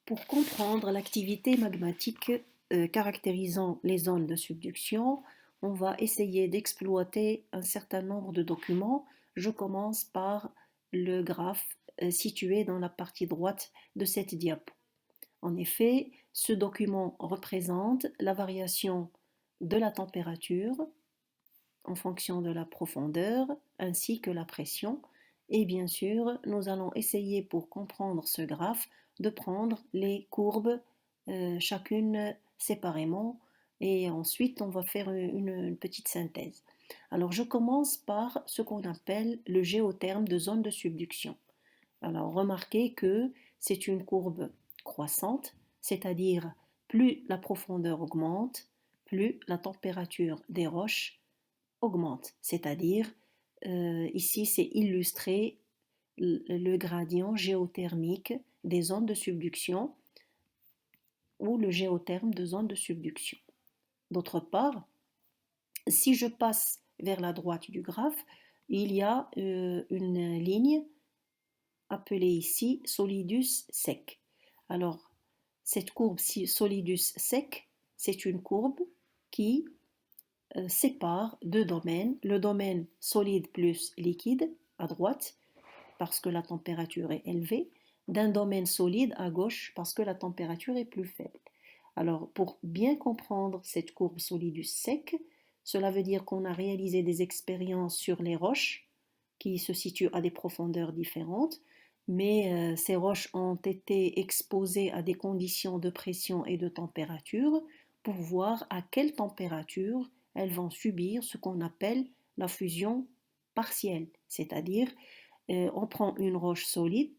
Pour comprendre l'activité magmatique caractérisant les zones de subduction, on va essayer d'exploiter un certain nombre de documents. Je commence par le graphe situé dans la partie droite de cette diapo. En effet, ce document représente la variation de la température en fonction de la profondeur ainsi que la pression. Et bien sûr, nous allons essayer pour comprendre ce graphe de prendre les courbes chacune séparément et ensuite on va faire une petite synthèse. Alors je commence par ce qu'on appelle le géotherme de zone de subduction. Alors remarquez que c'est une courbe croissante, c'est-à-dire plus la profondeur augmente, plus la température des roches augmente, c'est-à-dire ici c'est illustré le gradient géothermique des zones de subduction ou le géotherme de zone de subduction. D'autre part, si je passe vers la droite du graphe, il y a une ligne appelée ici solidus sec. Alors, cette courbe solidus sec, c'est une courbe qui sépare deux domaines, le domaine solide plus liquide à droite, parce que la température est élevée, d'un domaine solide à gauche, parce que la température est plus faible. Alors, pour bien comprendre cette courbe solidus sec, cela veut dire qu'on a réalisé des expériences sur les roches qui se situent à des profondeurs différentes, mais ces roches ont été exposées à des conditions de pression et de température pour voir à quelle température elles vont subir ce qu'on appelle la fusion partielle, c'est-à-dire on prend une roche solide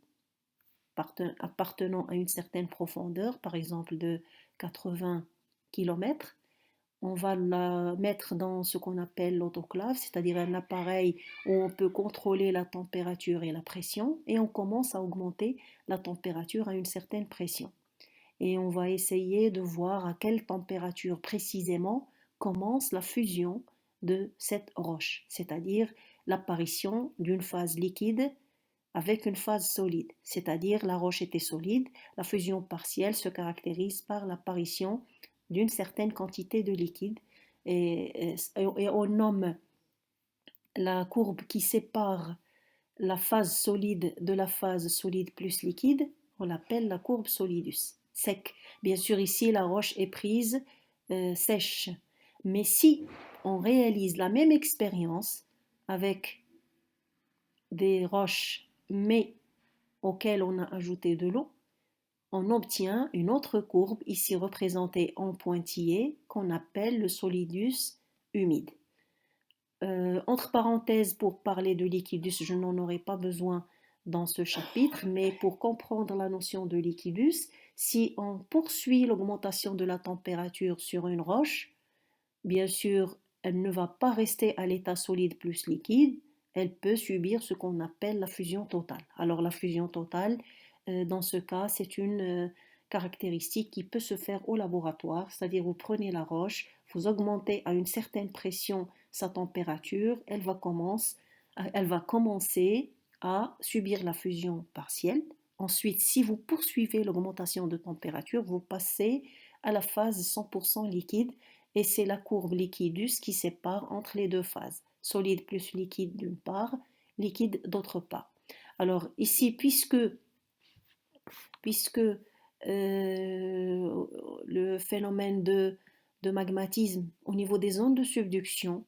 appartenant à une certaine profondeur, par exemple de 80 km, on va la mettre dans ce qu'on appelle l'autoclave, c'est-à-dire un appareil où on peut contrôler la température et la pression, et on commence à augmenter la température à une certaine pression. Et on va essayer de voir à quelle température précisément commence la fusion de cette roche, c'est-à-dire l'apparition d'une phase liquide avec une phase solide, c'est-à-dire la roche était solide, la fusion partielle se caractérise par l'apparition d'une certaine quantité de liquide et on nomme la courbe qui sépare la phase solide de la phase solide plus liquide, on l'appelle la courbe solidus, sec. Bien sûr, ici, la roche est prise sèche. Mais si on réalise la même expérience avec des roches, mais auxquelles on a ajouté de l'eau, on obtient une autre courbe, ici représentée en pointillé, qu'on appelle le solidus humide. Entre parenthèses, pour parler de liquidus, je n'en aurai pas besoin dans ce chapitre, mais pour comprendre la notion de liquidus, si on poursuit l'augmentation de la température sur une roche, bien sûr, elle ne va pas rester à l'état solide plus liquide, elle peut subir ce qu'on appelle la fusion totale. Alors la fusion totale, dans ce cas, c'est une caractéristique qui peut se faire au laboratoire, c'est-à-dire vous prenez la roche, vous augmentez à une certaine pression sa température, elle va commencer à subir la fusion partielle. Ensuite, si vous poursuivez l'augmentation de température, vous passez à la phase 100% liquide et c'est la courbe liquidus qui sépare entre les deux phases, solide plus liquide d'une part, liquide d'autre part. Alors ici, puisque le phénomène de magmatisme au niveau des zones de subduction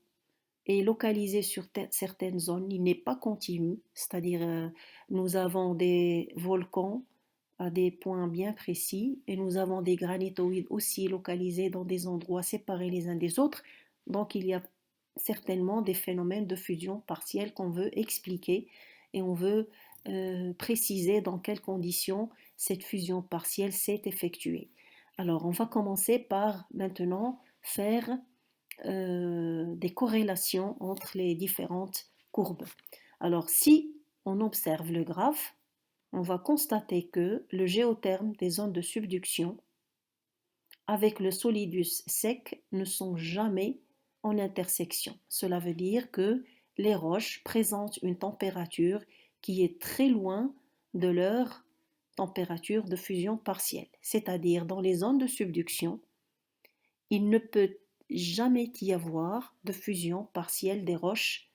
est localisé sur certaines zones, il n'est pas continu, c'est-à-dire nous avons des volcans à des points bien précis et nous avons des granitoïdes aussi localisés dans des endroits séparés les uns des autres. Donc il y a certainement des phénomènes de fusion partielle qu'on veut expliquer et on veut préciser dans quelles conditions cette fusion partielle s'est effectuée. Alors on va commencer par maintenant faire des corrélations entre les différentes courbes. Alors si on observe le graphe, on va constater que le géotherme des zones de subduction avec le solidus sec ne sont jamais en intersection. Cela veut dire que les roches présentent une température qui est très loin de leur température de fusion partielle. C'est-à-dire, dans les zones de subduction, il ne peut jamais y avoir de fusion partielle des roches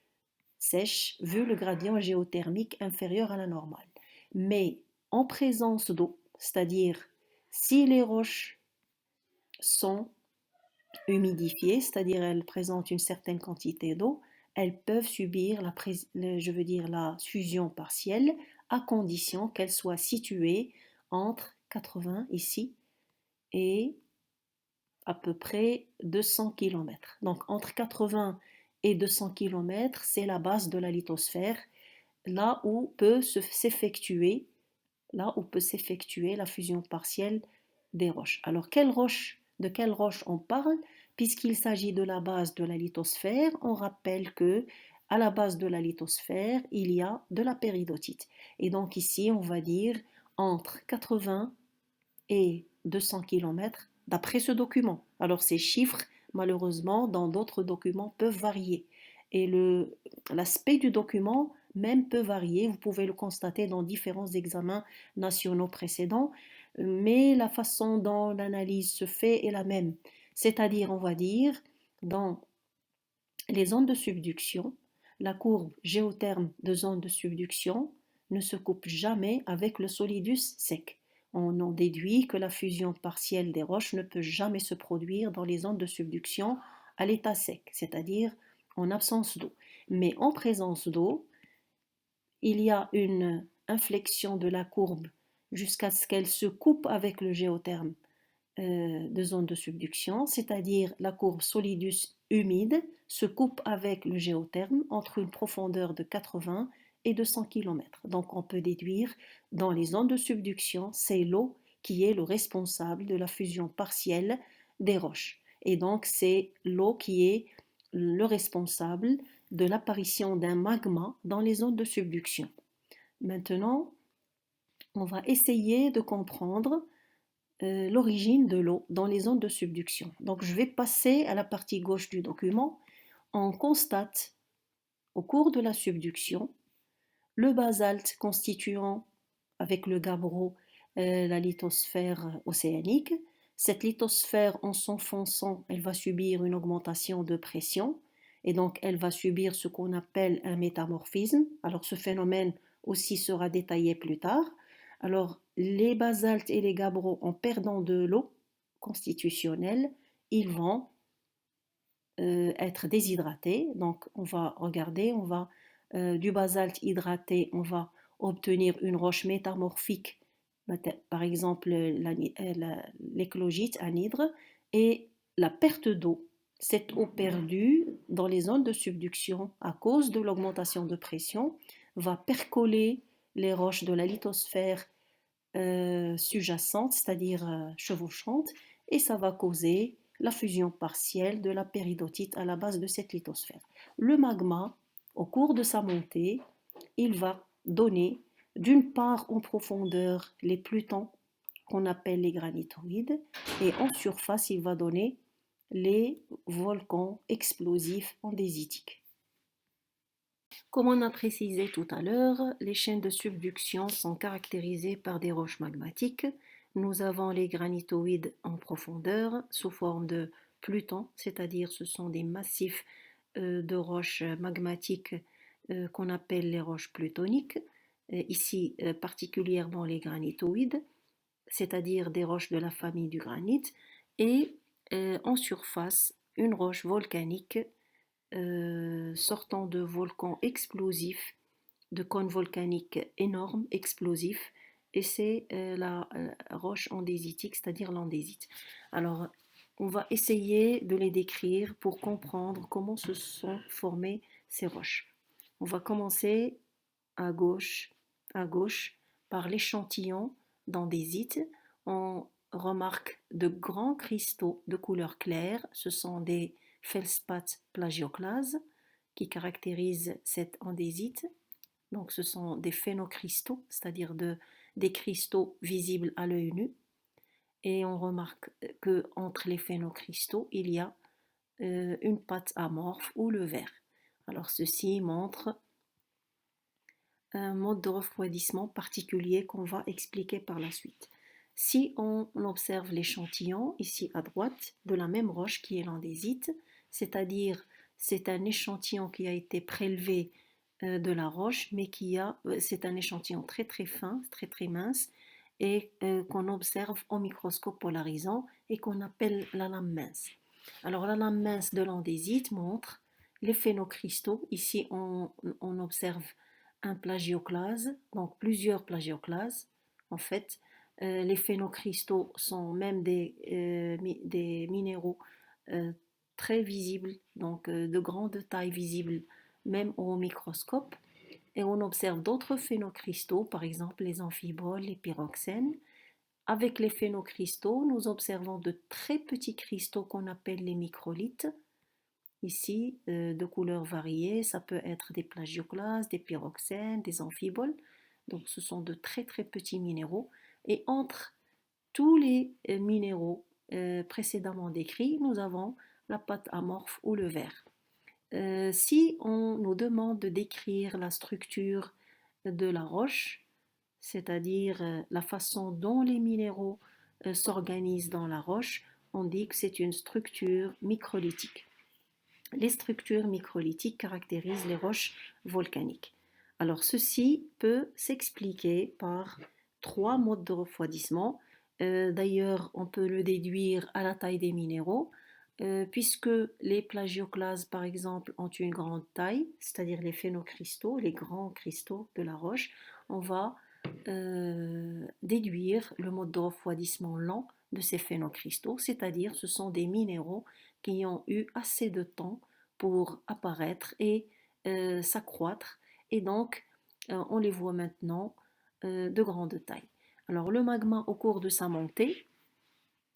sèches vu le gradient géothermique inférieur à la normale. Mais en présence d'eau, c'est-à-dire si les roches sont humidifiées, c'est-à-dire elles présentent une certaine quantité d'eau, elles peuvent subir la fusion partielle à condition qu'elles soient situées entre 80 ici et à peu près 200 km. Donc entre 80 et 200 km, c'est la base de la lithosphère, là où peut s'effectuer la fusion partielle des roches. Alors de quelle roche on parle? Puisqu'il s'agit de la base de la lithosphère, on rappelle que à la base de la lithosphère, il y a de la péridotite. Et donc ici, on va dire entre 80 et 200 km d'après ce document. Alors ces chiffres, malheureusement, dans d'autres documents peuvent varier. Et l'aspect du document même peut varier. Vous pouvez le constater dans différents examens nationaux précédents, mais la façon dont l'analyse se fait est la même. C'est-à-dire, on va dire, dans les zones de subduction, la courbe géotherme de zone de subduction ne se coupe jamais avec le solidus sec. On en déduit que la fusion partielle des roches ne peut jamais se produire dans les zones de subduction à l'état sec, c'est-à-dire en absence d'eau. Mais en présence d'eau, il y a une inflexion de la courbe jusqu'à ce qu'elle se coupe avec le géotherme de zone de subduction, c'est-à-dire la courbe solidus humide se coupe avec le géotherme entre une profondeur de 80 et 200 km. Donc on peut déduire dans les zones de subduction, c'est l'eau qui est le responsable de la fusion partielle des roches. Et donc c'est l'eau qui est le responsable de l'apparition d'un magma dans les zones de subduction. Maintenant, on va essayer de comprendre l'origine de l'eau dans les zones de subduction. Donc je vais passer à la partie gauche du document. On constate au cours de la subduction le basalte constituant avec le gabbro la lithosphère océanique. Cette lithosphère, en s'enfonçant, elle va subir une augmentation de pression et donc elle va subir ce qu'on appelle un métamorphisme. Alors ce phénomène aussi sera détaillé plus tard. Alors les basaltes et les gabbros, en perdant de l'eau constitutionnelle, ils vont être déshydratés. Donc on va regarder, du basalte hydraté, on va obtenir une roche métamorphique, par exemple l'éclogite anhydre, et la perte d'eau, cette eau perdue dans les zones de subduction à cause de l'augmentation de pression, va percoler les roches de la lithosphère sous-jacente, c'est-à-dire chevauchante, et ça va causer la fusion partielle de la péridotite à la base de cette lithosphère. Le magma, au cours de sa montée, il va donner d'une part en profondeur les plutons qu'on appelle les granitoïdes et en surface il va donner les volcans explosifs andésitiques. Comme on a précisé tout à l'heure, les chaînes de subduction sont caractérisées par des roches magmatiques. Nous avons les granitoïdes en profondeur sous forme de plutons, c'est-à-dire ce sont des massifs de roches magmatiques qu'on appelle les roches plutoniques, ici particulièrement les granitoïdes, c'est-à-dire des roches de la famille du granit, et en surface une roche volcanique sortant de volcans explosifs, de cônes volcaniques énormes, explosifs, et c'est la roche andésitique, c'est-à-dire l'andésite. Alors, on va essayer de les décrire pour comprendre comment se sont formées ces roches. On va commencer à gauche par l'échantillon d'andésite. On remarque de grands cristaux de couleur claire, ce sont des feldspath plagioclase qui caractérisent cette andésite. Donc ce sont des phénocristaux, c'est-à-dire des cristaux visibles à l'œil nu. Et on remarque que entre les phénocristaux, il y a une pâte amorphe ou le verre. Alors ceci montre un mode de refroidissement particulier qu'on va expliquer par la suite. Si on observe l'échantillon ici à droite de la même roche qui est l'andésite, c'est-à-dire c'est un échantillon qui a été prélevé de la roche, mais c'est un échantillon très très fin, très très mince, et qu'on observe au microscope polarisant et qu'on appelle la lame mince. Alors la lame mince de l'andésite montre les phénocristaux. Ici on observe un plagioclase, donc plusieurs plagioclases en fait. Les phénocristaux sont même des minéraux euh, très visibles, donc de grande taille visible même au microscope. Et on observe d'autres phénocristaux, par exemple les amphiboles, les pyroxènes. Avec les phénocristaux, nous observons de très petits cristaux qu'on appelle les microlithes. Ici, de couleurs variées, ça peut être des plagioclases, des pyroxènes, des amphiboles. Donc ce sont de très très petits minéraux. Et entre tous les minéraux précédemment décrits, nous avons la pâte amorphe ou le verre. Si on nous demande de décrire la structure de la roche, c'est-à-dire la façon dont les minéraux s'organisent dans la roche, on dit que c'est une structure microlithique. Les structures microlithiques caractérisent les roches volcaniques. Alors ceci peut s'expliquer par trois modes de refroidissement. D'ailleurs, on peut le déduire à la taille des minéraux, puisque les plagioclases, par exemple, ont une grande taille, c'est-à-dire les phénocristaux, les grands cristaux de la roche. On va déduire le mode de refroidissement lent de ces phénocristaux, c'est-à-dire ce sont des minéraux qui ont eu assez de temps pour apparaître et s'accroître, et donc on les voit maintenant de grande taille. Alors le magma, au cours de sa montée,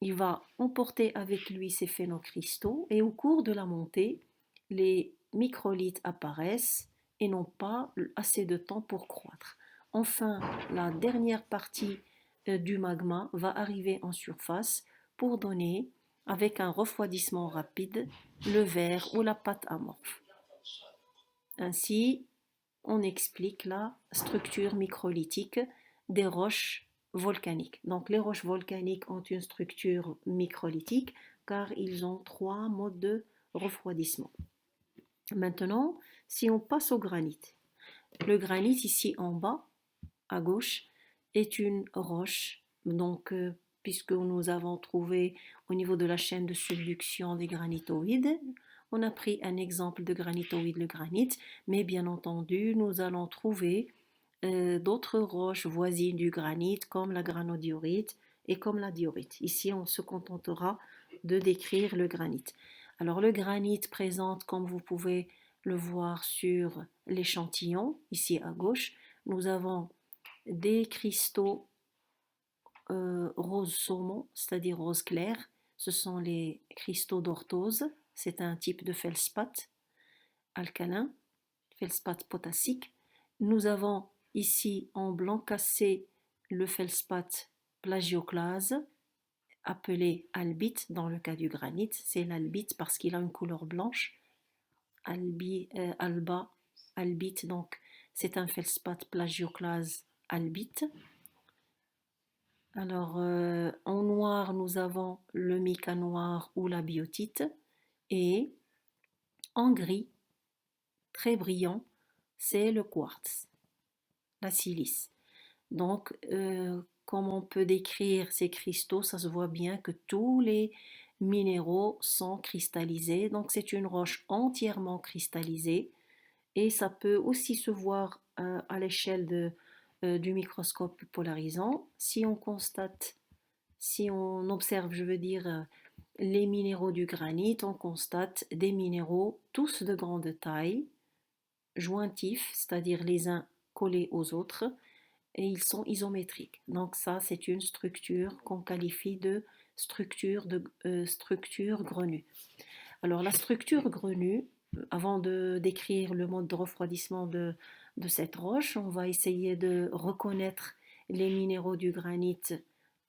il va emporter avec lui ces phénocristaux, et au cours de la montée, les microlithes apparaissent et n'ont pas assez de temps pour croître. Enfin, la dernière partie du magma va arriver en surface pour donner, avec un refroidissement rapide, le verre ou la pâte amorphe. Ainsi, on explique la structure microlithique des roches volcaniques. Donc les roches volcaniques ont une structure microlithique car ils ont trois modes de refroidissement. Maintenant, si on passe au granit, le granit ici en bas, à gauche, est une roche. Donc, puisque nous avons trouvé au niveau de la chaîne de subduction des granitoïdes, on a pris un exemple de granitoïde, le granit, mais bien entendu, nous allons trouver d'autres roches voisines du granit, comme la granodiorite et comme la diorite. Ici, on se contentera de décrire le granit. Alors, le granit présente, comme vous pouvez le voir sur l'échantillon, ici à gauche, nous avons des cristaux rose saumon, c'est-à-dire rose clair. Ce sont les cristaux d'orthose. C'est un type de feldspath alcalin, feldspath potassique. Nous avons ici en blanc cassé le feldspath plagioclase, appelé albite dans le cas du granit. C'est l'albite parce qu'il a une couleur blanche. Alba, albite, donc c'est un feldspath plagioclase albite. Alors, en noir, nous avons le mica noir ou la biotite. Et en gris, très brillant, c'est le quartz, la silice. Donc, comme on peut décrire ces cristaux, ça se voit bien que tous les minéraux sont cristallisés. Donc, c'est une roche entièrement cristallisée. Et ça peut aussi se voir à l'échelle du microscope polarisant. Si on observe, je veux dire, les minéraux du granit, on constate des minéraux tous de grande taille, jointifs, c'est-à-dire les uns collés aux autres, et ils sont isométriques. Donc ça, c'est une structure qu'on qualifie de structure grenue. Alors la structure grenue, avant de décrire le mode de refroidissement de cette roche, on va essayer de reconnaître les minéraux du granit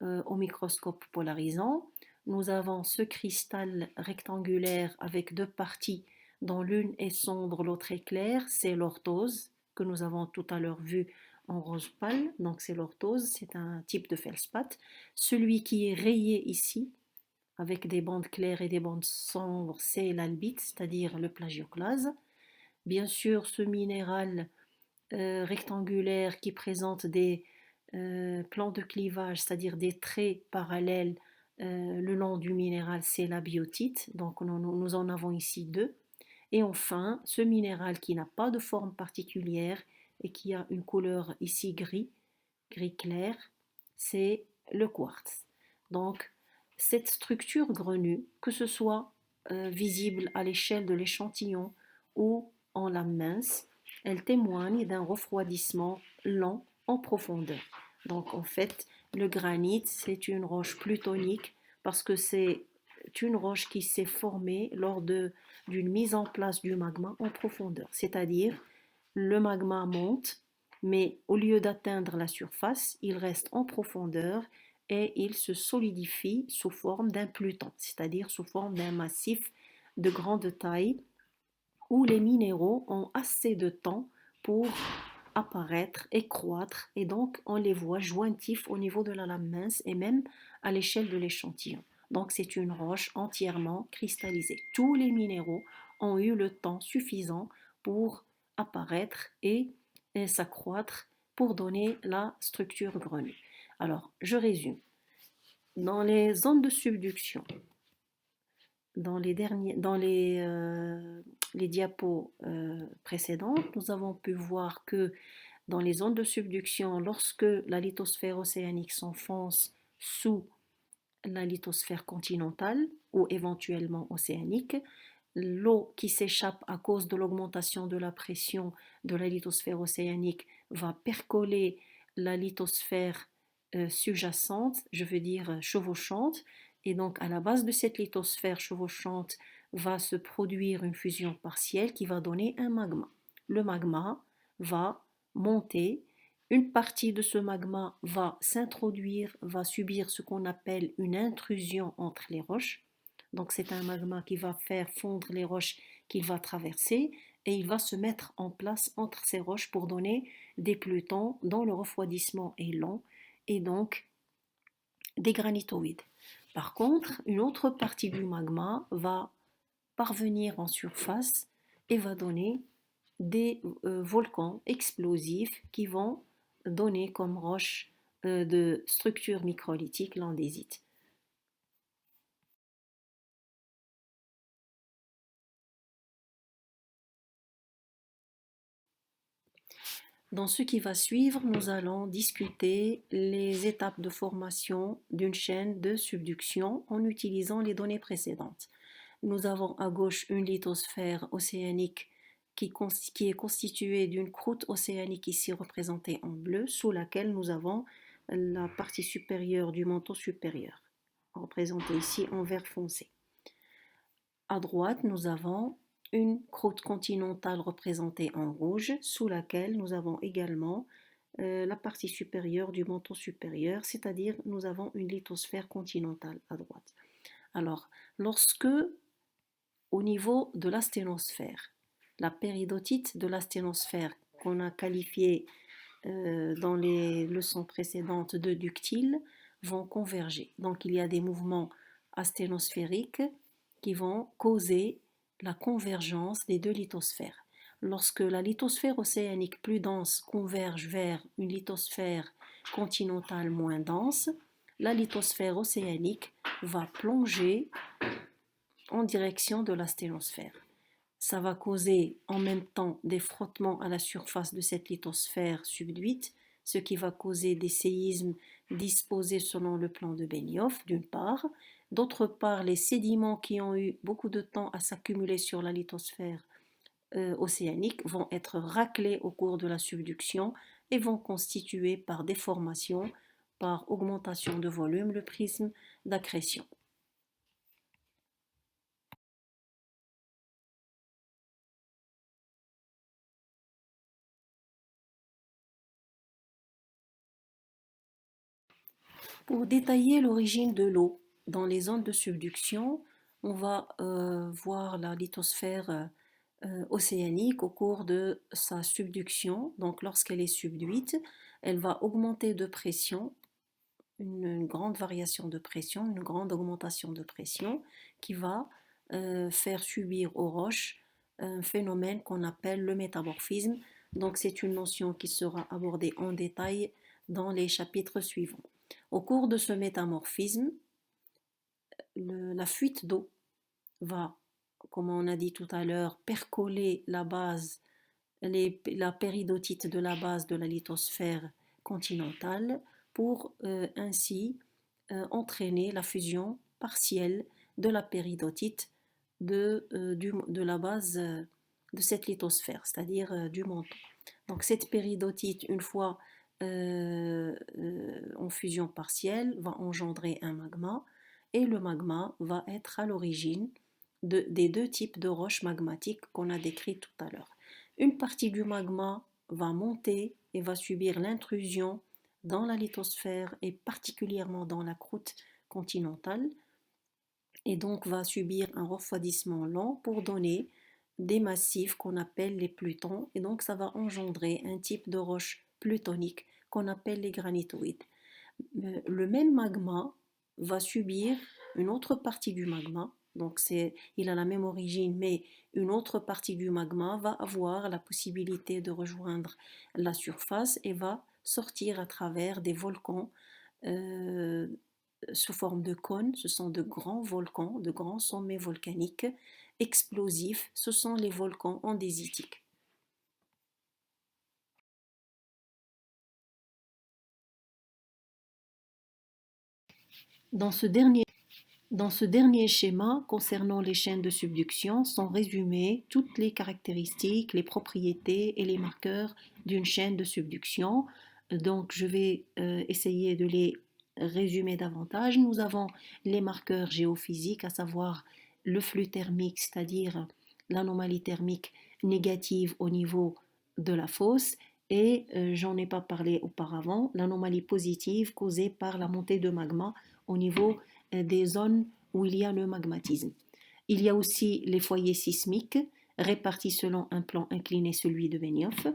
au microscope polarisant. Nous avons ce cristal rectangulaire avec deux parties dont l'une est sombre, l'autre est claire, c'est l'orthose. que nous avons tout à l'heure vu en rose pâle, donc c'est l'orthose, c'est un type de feldspath. Celui qui est rayé ici, avec des bandes claires et des bandes sombres, c'est l'albite, c'est-à-dire le plagioclase. Bien sûr, ce minéral rectangulaire qui présente des plans de clivage, c'est-à-dire des traits parallèles le long du minéral, c'est la biotite. Donc nous en avons ici deux. Et enfin, ce minéral qui n'a pas de forme particulière et qui a une couleur ici gris, gris clair, c'est le quartz. Donc, cette structure grenue, que ce soit visible à l'échelle de l'échantillon ou en lame mince, elle témoigne d'un refroidissement lent en profondeur. Donc, en fait, le granit, c'est une roche plutonique parce que c'est une roche qui s'est formée lors d'une mise en place du magma en profondeur. C'est-à-dire, le magma monte, mais au lieu d'atteindre la surface, il reste en profondeur et il se solidifie sous forme d'un pluton, c'est-à-dire sous forme d'un massif de grande taille où les minéraux ont assez de temps pour apparaître et croître, et donc on les voit jointifs au niveau de la lame mince et même à l'échelle de l'échantillon. Donc c'est une roche entièrement cristallisée. Tous les minéraux ont eu le temps suffisant pour apparaître et s'accroître pour donner la structure grenue. Alors, je résume. Dans les zones de subduction, dans les diapos précédentes, nous avons pu voir que dans les zones de subduction, lorsque la lithosphère océanique s'enfonce sous la lithosphère continentale ou éventuellement océanique, l'eau qui s'échappe à cause de l'augmentation de la pression de la lithosphère océanique va percoler la lithosphère sous-jacente, je veux dire chevauchante, et donc à la base de cette lithosphère chevauchante va se produire une fusion partielle qui va donner un magma. Le magma va monter, une partie de ce magma va s'introduire, va subir ce qu'on appelle une intrusion entre les roches. Donc c'est un magma qui va faire fondre les roches qu'il va traverser et il va se mettre en place entre ces roches pour donner des plutons dont le refroidissement est lent et donc des granitoïdes. Par contre, une autre partie du magma va parvenir en surface et va donner des volcans explosifs qui vont donner comme roche de structure microlithique l'andésite. Dans ce qui va suivre, nous allons discuter les étapes de formation d'une chaîne de subduction en utilisant les données précédentes. Nous avons à gauche une lithosphère océanique qui est constituée d'une croûte océanique ici représentée en bleu, sous laquelle nous avons la partie supérieure du manteau supérieur, représentée ici en vert foncé. À droite, nous avons une croûte continentale représentée en rouge, sous laquelle nous avons également la partie supérieure du manteau supérieur, c'est-à-dire nous avons une lithosphère continentale à droite. Alors, lorsque, au niveau de l'asténosphère, la péridotite de l'asténosphère qu'on a qualifiée dans les leçons précédentes de ductile vont converger. Donc il y a des mouvements asténosphériques qui vont causer la convergence des deux lithosphères. Lorsque la lithosphère océanique plus dense converge vers une lithosphère continentale moins dense, la lithosphère océanique va plonger en direction de l'asténosphère. Ça va causer en même temps des frottements à la surface de cette lithosphère subduite, ce qui va causer des séismes disposés selon le plan de Benioff, d'une part. D'autre part, les sédiments qui ont eu beaucoup de temps à s'accumuler sur la lithosphère océanique vont être raclés au cours de la subduction et vont constituer par déformation, par augmentation de volume, le prisme d'accrétion. Pour détailler l'origine de l'eau dans les zones de subduction, on va voir la lithosphère océanique au cours de sa subduction. Donc lorsqu'elle est subduite, elle va augmenter de pression, une grande variation de pression, une grande augmentation de pression qui va faire subir aux roches un phénomène qu'on appelle le métamorphisme. Donc c'est une notion qui sera abordée en détail dans les chapitres suivants. Au cours de ce métamorphisme, la fuite d'eau va, comme on a dit tout à l'heure, percoler la base, la péridotite de la base de la lithosphère continentale pour ainsi entraîner la fusion partielle de la péridotite de la base de cette lithosphère, c'est-à-dire du manteau. Donc cette péridotite, une fois en fusion partielle, va engendrer un magma et le magma va être à l'origine des deux types de roches magmatiques qu'on a décrits tout à l'heure. Une partie du magma va monter et va subir l'intrusion dans la lithosphère et particulièrement dans la croûte continentale et donc va subir un refroidissement lent pour donner des massifs qu'on appelle les plutons et donc ça va engendrer un type de roche plutonique qu'on appelle les granitoïdes. Le même magma va subir une autre partie du magma, donc il a la même origine, mais une autre partie du magma va avoir la possibilité de rejoindre la surface et va sortir à travers des volcans euh, sous forme de cônes. Ce sont de grands volcans, de grands sommets volcaniques explosifs. Ce sont les volcans andésitiques. Dans ce dernier Dans ce dernier schéma, concernant les chaînes de subduction, sont résumées toutes les caractéristiques, les propriétés et les marqueurs d'une chaîne de subduction. Donc, je vais essayer de les résumer davantage. Nous avons les marqueurs géophysiques, à savoir le flux thermique, c'est-à-dire l'anomalie thermique négative au niveau de la fosse, et j'en ai pas parlé auparavant, l'anomalie positive causée par la montée de magma au niveau des zones où il y a le magmatisme. Il y a aussi les foyers sismiques répartis selon un plan incliné, celui de Benioff,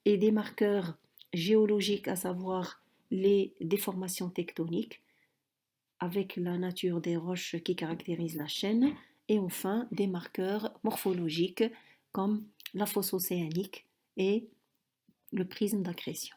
et des marqueurs géologiques, à savoir les déformations tectoniques avec la nature des roches qui caractérisent la chaîne, et enfin des marqueurs morphologiques comme la fosse océanique et le prisme d'accrétion.